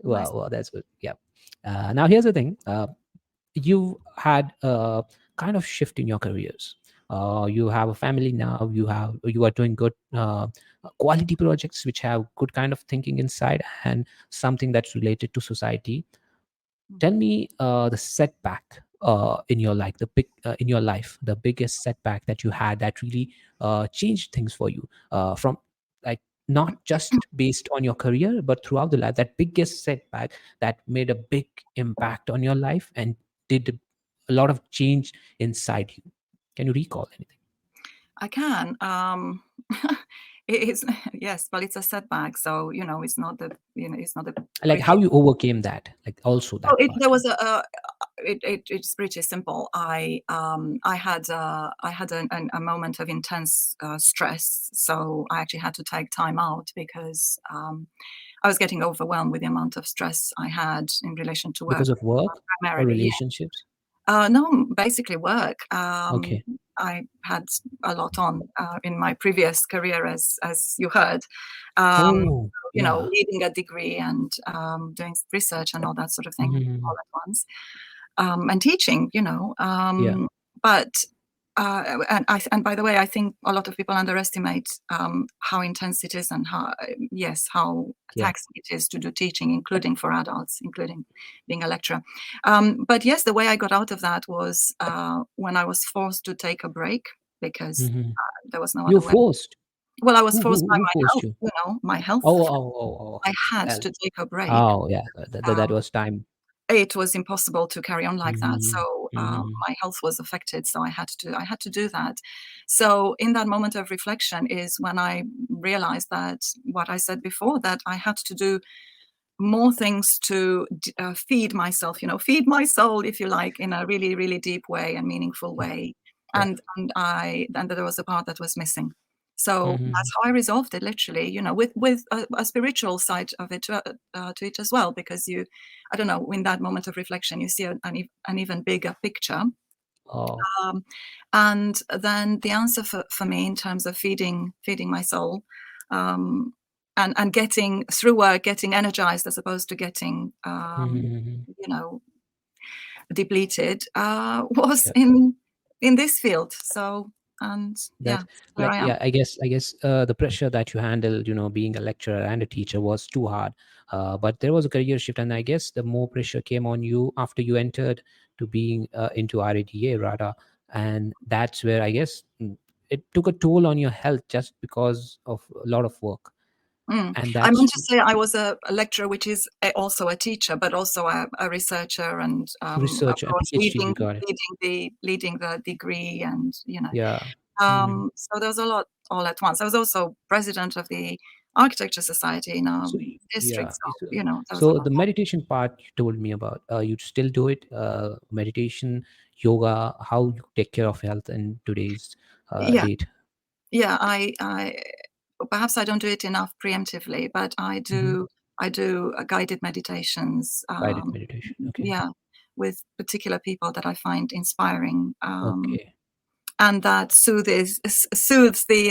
Nice. Wow, that's good. Yeah. Now here's the thing. You had a kind of shift in your careers. You have a family now. You are doing good quality projects which have good kind of thinking inside, and something that's related to society. Tell me the setback in your life, the biggest setback that you had that really changed things for you, from, like, not just based on your career but throughout the life. That biggest setback that made a big impact on your life and did a lot of change inside you. Can you recall anything? I can. It's yes, but it's a setback. So it's not the Like how prettiest. you overcame that, like also Oh, that part. there was it's pretty simple. I had a moment of intense stress, so I actually had to take time out because I was getting overwhelmed with the amount of stress I had in relation to work, Because of work or primarily. Yeah. relationships? No, basically work. Okay. I had a lot on in my previous career, as you heard. Um, Oh, yeah. leading a degree and doing research and all that sort of thing Mhm. all at once, and teaching. Yeah. But and by the way, I think a lot of people underestimate how intense it is, and how, yes, how Yeah. taxing it is to do teaching, including for adults, including being a lecturer. But yes, the way I got out of that was when I was forced to take a break because Hmm. there was no You're other way. forced. Well, I was Who, forced by who my forced health, you? my health. Oh, oh, oh, oh. I had Well, to take a break. oh, yeah. That Um, was time. it was impossible to carry on like that. Hmm. So Hmm. my health was affected. So I had to do that. So in that moment of reflection is when I realized that what I said before, that I had to do more things to feed myself, feed my soul, if you like, in a really, really deep way and meaningful Yeah. way. Yeah. And there was a part that was missing. So Hmm. that's how I resolved it, literally, with a spiritual side of it to it as well, because I don't know, in that moment of reflection, you see an even bigger picture. Oh. Um, and then the answer for me in terms of feeding my soul, um, and getting through work, getting energized as opposed to getting Hmm. you know depleted, was Yeah. in this field. So, and yeah, That, there like, I am. yeah, I guess the pressure that you handled, being a lecturer and a teacher was too hard. But there was a career shift, and I guess the more pressure came on you after you entered to being into RADA rather, and that's where I guess it took a toll on your health just because of a lot of work, and I meant that's to say I was a lecturer, which is also a teacher, but also a researcher, and of research and course PhD. You got it. leading the degree, and Yeah. Hmm. so there was a lot all at once. I was also president of the Architecture Society in our So district, yeah, so so, there was a so lot. the meditation part you told me about, you still do it? Meditation, yoga, how you take care of health in today's Yeah, date? yeah. I perhaps I don't do it enough preemptively, but Hmm. I do guided meditations. Guided meditation. Okay. Yeah, with particular people that I find inspiring. Okay. And that soothes the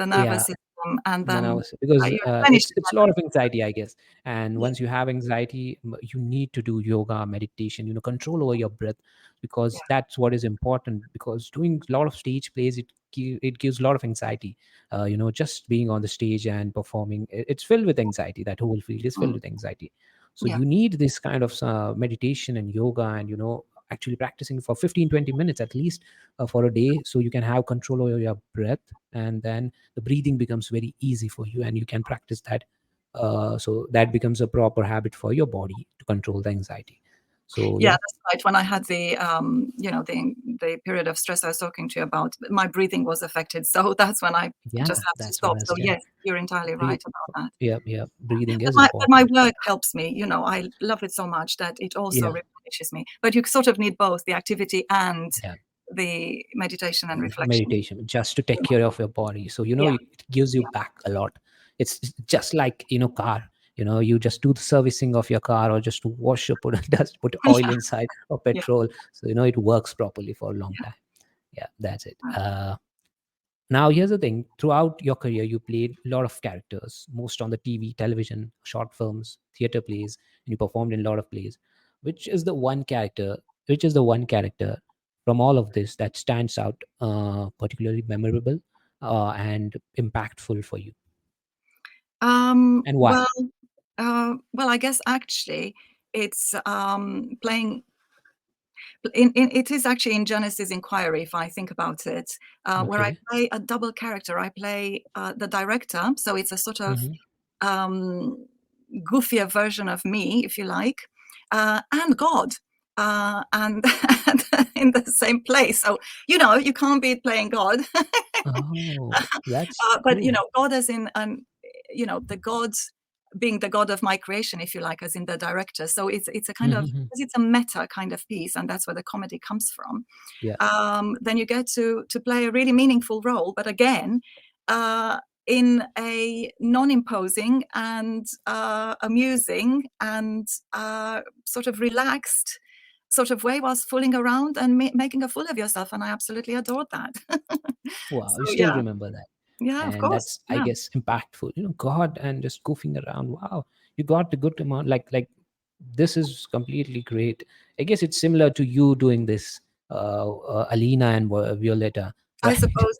nervous Yeah. system, and Then I then was, because you replenish it's a lot of anxiety, I guess. And it. once you have anxiety, you need to do yoga, meditation, control over your breath, Yeah, because that's what is important. Because doing a lot of stage plays, it gives a lot of anxiety. Just being on the stage and performing, it's filled with anxiety. That whole field is filled mm, with anxiety. So yeah, you need this kind of meditation and yoga, and actually practicing for 15-20 minutes at least for a day, so you can have control over your breath, and then the breathing becomes very easy for you, and you can practice that. So that becomes a proper habit for your body to control the anxiety. So yeah. yeah. That's right. When I had the period of stress I was talking to you about, my breathing was affected, so that's when I just Yeah, had to that's what stop. I So said. yes, you're entirely right Breathe. about that. Yeah, yeah, breathing But is my important. work helps me. I love it so much that it also Yeah. replenishes me. But you sort of need both the activity and Yeah. the meditation and reflection. Meditation just to take care of your body, so Yeah, it gives you back a lot. It's just like car. You just do the servicing of your car, or just to wash or put dust, put oil yeah, inside, or yeah, petrol, so it works properly for a long yeah. time. Yeah, that's it. Uh, Now, here's the thing: throughout your career, you played a lot of characters, most on the TV, television, short films, theater plays, and you performed in a lot of plays. Which is the one character? Which is the one character from all of this that stands out, particularly memorable and impactful for you, and why? well, I guess actually it's playing. It is actually in Genesis Inquiry, if I think about it, where I Okay. play a double character. I play the director, so it's a sort of Hmm. um, goofier version of me, if you like, and God. And in the same place. So, you can't be playing God. Oh, that's But, cool. God as in, the God being the God of my creation, if you like, as in the director. So it's a kind of, Hmm. because it's a meta kind of piece, and that's where the comedy comes from. Yeah. Then you get to play a really meaningful role, but again, uh, in a non-imposing and amusing and sort of relaxed sort of way, whilst fooling around and making a fool of yourself, and I absolutely adored that. Wow, So you still yeah, remember that. yeah, of And course, that's, I yeah. guess, impactful. God, and just goofing around. Wow, you got the good amount. Like this is completely great. I guess it's similar to you doing this Alina and Violeta, right?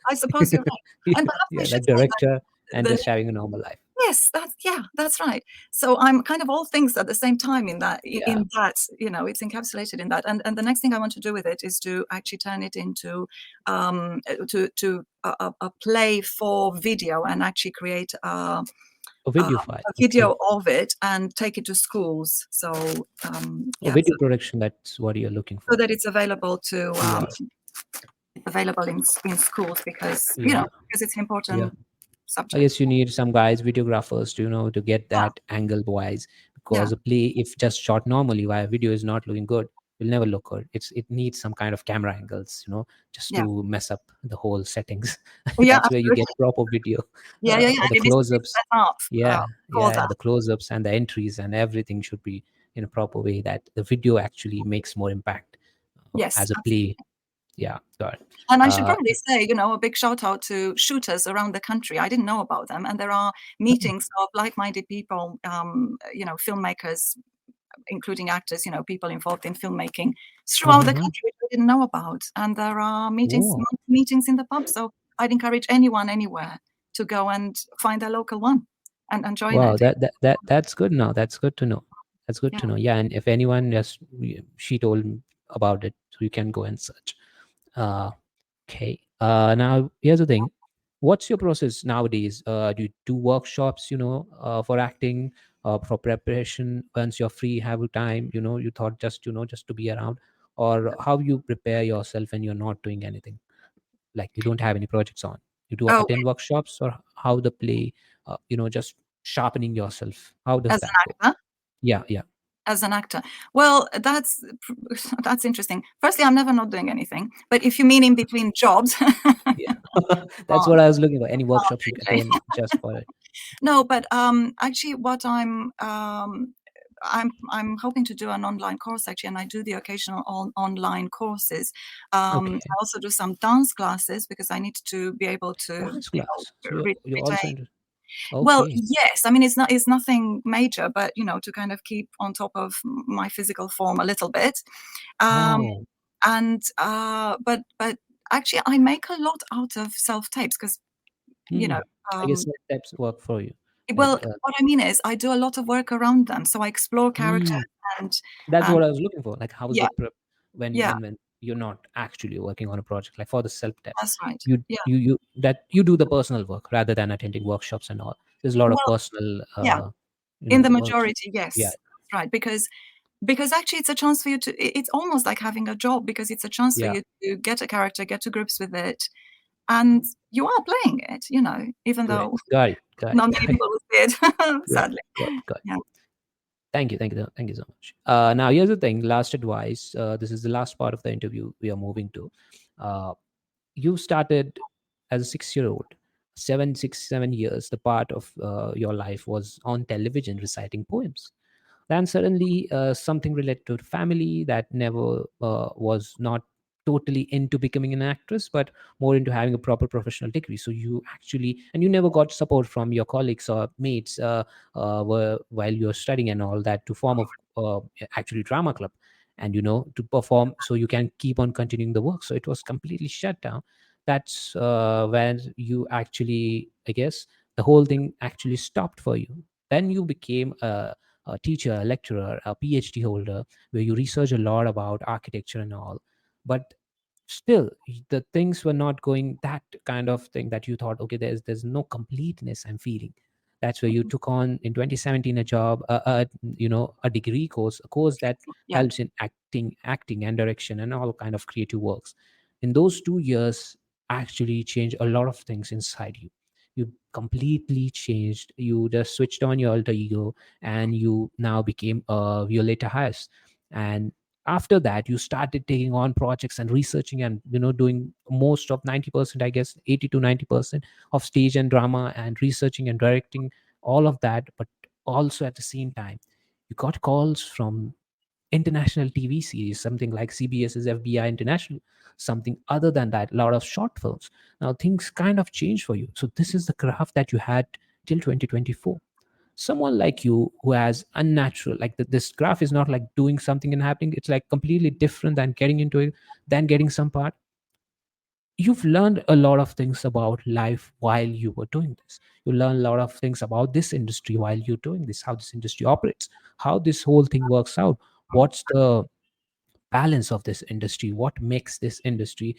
I suppose you're right. And Yeah, perhaps I yeah, should like say director that and just having a normal life. yes, that's yeah, that's right. So I'm kind of all things at the same time in that Yeah, it's encapsulated in that. And the next thing I want to do with it is to actually turn it into to a play for video and actually create a video file. a Okay, video of it and take it to schools. So a yeah, video production. That's what you're looking so for. that it's available to Yeah, available in schools because yeah, because it's an yeah. important I subject. guess you need some guys, videographers, to to get Yeah, that angle wise, yeah, because a play, if just shot normally, while video is not looking good, will never look good. It needs some kind of camera angles, just yeah, to mess up the whole settings. yeah, That's where you get absolutely. proper video, Yeah, yeah, yeah. And the it needs to be close-ups. set up Yeah, for yeah, that. the close-ups and the entries and everything should be in a proper way that the video actually makes more impact Yes, as a play. Yeah, got it. and I should Uh, probably say, a big shout out to shooters around the country. I didn't know about them, and there are oh, meetings of like-minded people, filmmakers, including actors, people involved in filmmaking throughout the uh-huh. country, which I didn't know about. And there are Wow. meetings in the pub. So I'd encourage anyone anywhere to go and find their local one and join Wow, it. that's good now. That's good to know. That's good Yeah. to know. Yeah, and if anyone just she told me about it, so you can go and search. Uh, okay. Now here's the thing. What's your process nowadays? Do you do workshops, for acting, for preparation once you're free, have a time, you thought just, just to be around, or how you prepare yourself when you're not doing anything, like you don't have any projects on? You do Oh, attend workshops, or how the play, just sharpening yourself? How does as that an go? actor. Yeah, yeah, As an actor. Well, that's interesting. Firstly, I'm never not doing anything. But if you mean in between jobs, yeah. That's on, what I was looking for. Any workshops you okay. attend just for it? No, but actually, what I'm hoping to do an online course actually, and I do the occasional online courses. I Okay, also do some dance classes because I need to be able to, dance class. So you're also retain. into. Well, Okay. yes, I mean it's nothing major, but to kind of keep on top of my physical form a little bit. Um, Oh, and but actually, I make a lot out of self tapes because you hmm. know. I guess Um, that steps work for you. well, Like, what I mean is, I do a lot of work around them, so I explore characters hmm. and That's and what I was looking for. Like, how's yeah, the prep when yeah, you're not actually working on a project, like for the self test? that's right. You Yeah. you that you do the personal work rather than attending workshops and all. There's a lot of Well, personal, yeah, in the works. majority, Yeah, yes, that's right. Because actually, it's a chance for you to. It's almost like having a job because it's a chance for yeah. you to get a character, get to grips with it, and you are playing it. Even Great. though Got it. Got it. not many Got it. people will see it, Great. sadly. Got it. Got it. Yeah. Thank you. Thank you. Thank you so much. Now, here's the thing. Last advice. This is the last part of the interview we are moving to. Uh, you started as a 6 year old, 7 6 7 years. The part of your life was on television reciting poems. Then suddenly something related to family that never was not totally into becoming an actress, but more into having a proper professional degree. So you actually, and you never got support from your colleagues or mates, were while you're studying and all that, to form a actually drama club, and to perform so you can keep on continuing the work. So it was completely shut down. That's when you actually, I guess, the whole thing actually stopped for you. Then you became a teacher, a lecturer, a PhD holder, where you research a lot about architecture and all. But still, the things were not going that kind of thing that you thought, okay, there's no completeness I'm feeling. That's where you took on in 2017 a job, a degree course, a course that Yeah. helps in acting and direction and all kind of creative works. In those 2 years, actually changed a lot of things inside you. You completely changed. You just switched on your alter ego, and you now became a Violeta Hayes. And after that, you started taking on projects and researching, and doing most of 90%, I guess 80 to 90% of stage and drama, and researching and directing all of that. But also at the same time, you got calls from international TV series, something like CBS's FBI International, something other than that, a lot of short films. Now things kind of change for you. So this is the craft that you had till 2024. Someone like you who has unnatural, like this graph is not like doing something and happening, it's like completely different than getting into it, than getting some part. You've learned a lot of things about life while you were doing this. You learn a lot of things about this industry while you're doing this, how this industry operates, how this whole thing works out, what's the balance of this industry, what makes this industry,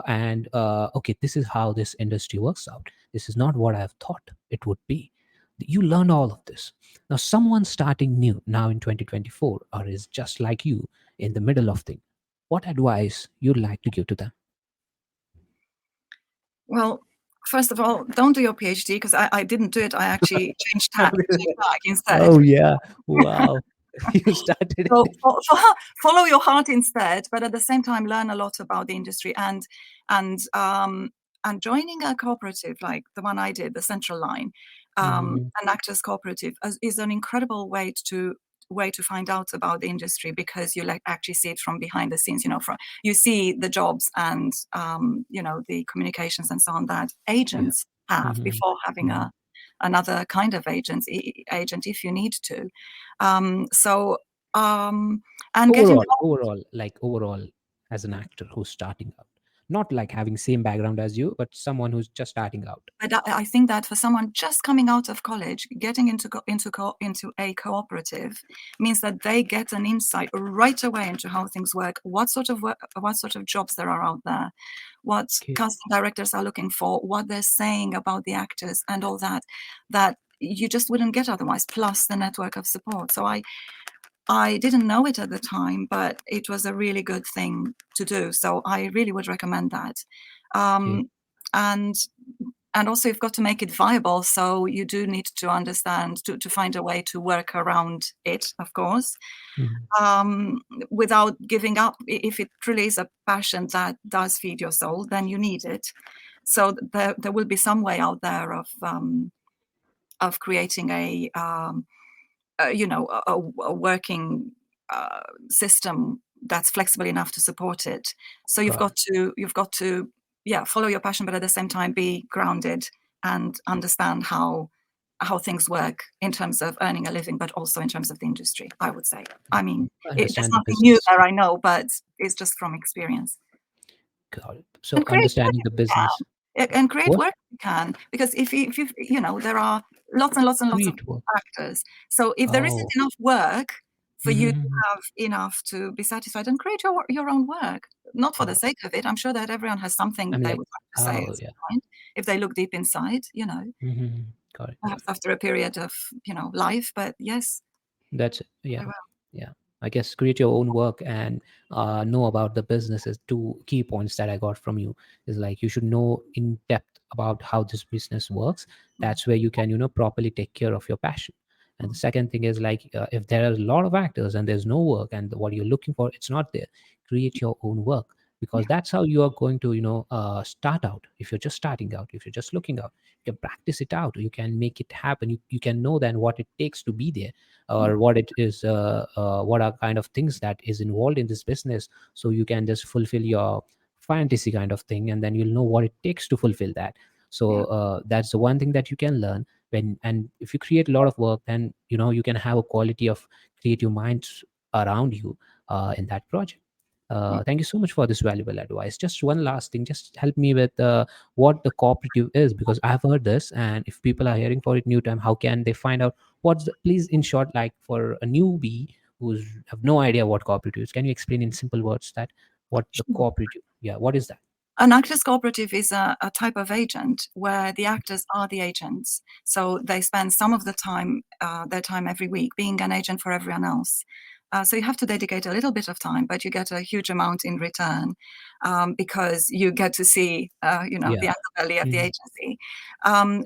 and okay, this is how this industry works out. This is not what I've thought it would be. You learn all of this. Now someone starting new now in 2024, or is just like you in the middle of thing, what advice you'd like to give to them? Well, first of all, don't do your PhD, because I didn't do it. I actually changed tack instead. Oh yeah, wow. You started So it. follow your heart instead, but at the same time, learn a lot about the industry, and and joining a cooperative like the one I did, the Central Line, Mhm. an actors cooperative, is an incredible way to find out about the industry, because you like actually see it from behind the scenes. You know, from you see the jobs and you know, the communications and so on that Yeah. agents have Mhm. before having Mhm. another kind of agent if you need to. So, and get involved. Overall, as an actor who's starting out, not like having same background as you, but someone who's just starting out. But I think that for someone just coming out of college, getting into a cooperative means that they get an insight right away into how things work, what sort of jobs there are out there, what Okay. casting directors are looking for, what they're saying about the actors, and all that that you just wouldn't get otherwise. Plus the network of support. So I didn't know it at the time, but it was a really good thing to do. So I really would recommend that. Okay. Um, and and also you've got to make it viable. So you do need to understand to find a way to work around it, of course, Mhm. um, without giving up. If it truly is a passion that does feed your soul, then you need it. So there will be some way out there of creating you know, a working system that's flexible enough to support it. So Got it. you've got to yeah, follow your passion, but at the same time be grounded and understand how things work in terms of earning a living, but also in terms of the industry, I would say. I mean, there's Understand the nothing new business. there, I know, but it's just from experience. Got it. So And create work understanding if the you business. can. And create What? work if you can, because if you know, there are lots and lots and lots of Create work. actors. So if there isn't Oh. enough work for you to Mhm. have enough to be satisfied, then create your own work. Not for the Got it. sake of it. I'm sure that everyone has something I'm they like, would like to say oh at yeah. some point, if they look deep inside, you know, Mhm. Got it. Got perhaps it. after a period of, you know, life. But yes, That's it. I Yeah. will. Yeah. I guess create your own work and know about the businesses. Two key points that I got from you is like you should know in depth about how this business works. Mm, That's where you can, properly take care of your passion. And the mm, second thing is like if there are a lot of actors and there's no work and what you're looking for, it's not there. Create your own work because yeah. that's how you are going to, start out. If you're just starting out, if you're just looking out, you can practice it out. You can make it happen. You can know then what it takes to be there Mm, or what it is what are kind of things that is involved in this business, so you can just fulfill your fantasy kind of thing, and then you'll know what it takes to fulfill that. So yeah. that's the one thing that you can learn when, and if you create a lot of work, then you can have a quality of creative minds around you in that project. Yeah. Thank you so much for this valuable advice. Just one last thing, just help me with what the cooperative is, because I've heard this, and if people are hearing for it new time, how can they find out what's the, please in short, like for a newbie who's have no idea what cooperative is, can you explain in simple words that what the Sure. cooperative, yeah, what is that? An actors cooperative is a type of agent where the actors are the agents. So they spend some of the time, their time every week, being an agent for everyone else. So you have to dedicate a little bit of time, but you get a huge amount in return, because you get to see, you know, the Yeah. underbelly of the Mhm. agency.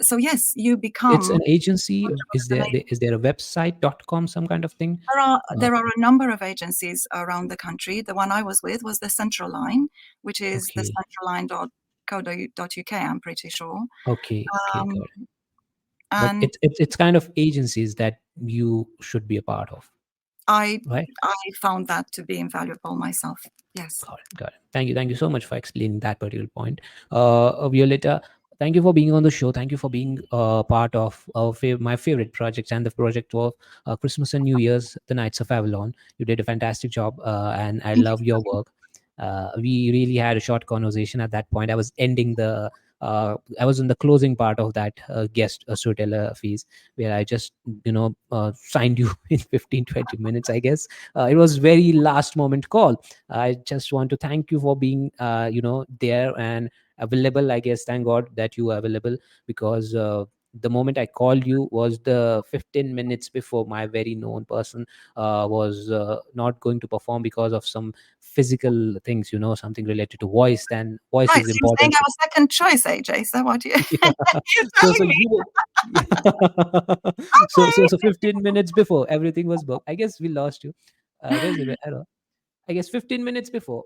So yes, you It's become an agency. much of Is an there, is there a website.com, some kind of thing? uh, there are a number of agencies around the country. The one I was with was the Central Line, which is the okay. centralline.co.uk, I'm pretty sure. Okay. Okay, Um, got it. But and it's kind of agencies that you should be a part of, I right? I found that to be invaluable myself. Yes. Got it. Got it. Thank you. Thank you so much for explaining that particular point. Violeta, thank you for being on the show. Thank you for being part of my favorite projects and the project of Christmas and New Year's, The Knights of Avalon. You did a fantastic job, and I Thank you. love your work. We really had a short conversation at that point. I was ending the. I was in the closing part of that guest storyteller phase, where I just signed you in 15-20 minutes, I guess. It was very last moment call. I just want to thank you for being there and available. I guess thank God that you are available, because the moment I called you was the 15 minutes before my very known person was not going to perform because of some physical things, something related to voice. Then voice Right, is so you're saying important. I was second choice, AJ, so what do you Yeah. you're So telling me? you were. So Okay. 15 minutes before everything was booked, I guess we lost you. Where's the error? I guess 15 minutes before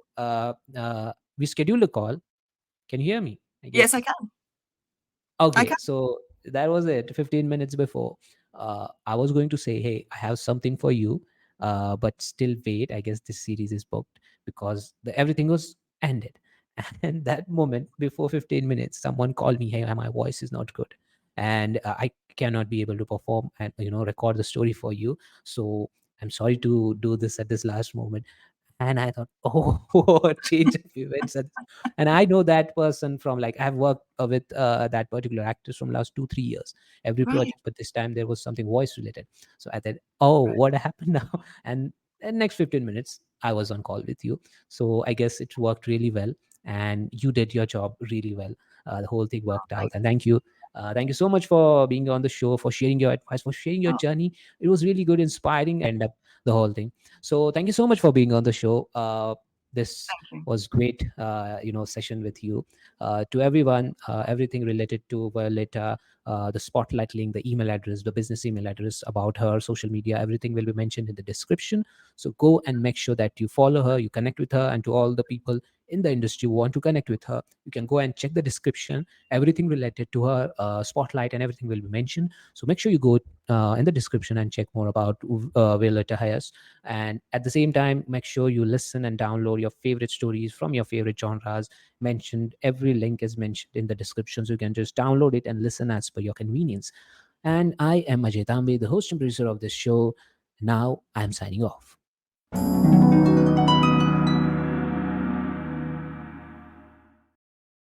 we scheduled a call. Can you hear me? I Yes, I guess. can. I Okay, can. so that was it. 15 minutes before, I was going to say, "Hey, I have something for you," but still wait. I guess this series is booked because everything was ended. And that moment, before 15 minutes, someone called me, "Hey, my voice is not good, and I cannot be able to perform and record the story for you. So I'm sorry to do this at this last moment." And I thought, oh, what change of events. And I know that person from, like, I've worked with that particular actress from last 2-3 years, every Right, project, but this time there was something voice related. So I thought, oh, right. what happened now? And next 15 minutes I was on call with you. So I guess it worked really well, and you did your job really well. The whole thing Oh, worked out, thank and thank you so much for being on the show, for sharing your advice, for sharing your oh, journey. It was really good, inspiring, and up the whole thing. So thank you so much for being on the show. This thank you. was great, session with you. To everyone, everything related to Violeta, the spotlight link, the email address, the business email address, about her, social media, everything will be mentioned in the description. So go and make sure that you follow her, you connect with her, and to all the people in the industry who want to connect with her, you can go and check the description. Everything related to her spotlight and everything will be mentioned. So make sure you go in the description and check more about Violeta Hayes. And at the same time, make sure you listen and download your favorite stories from your favorite genres mentioned. Every link is mentioned in the description, so you can just download it and listen as per your convenience. And I am Ajay Tambe, the host and producer of this show. Now I'm signing off.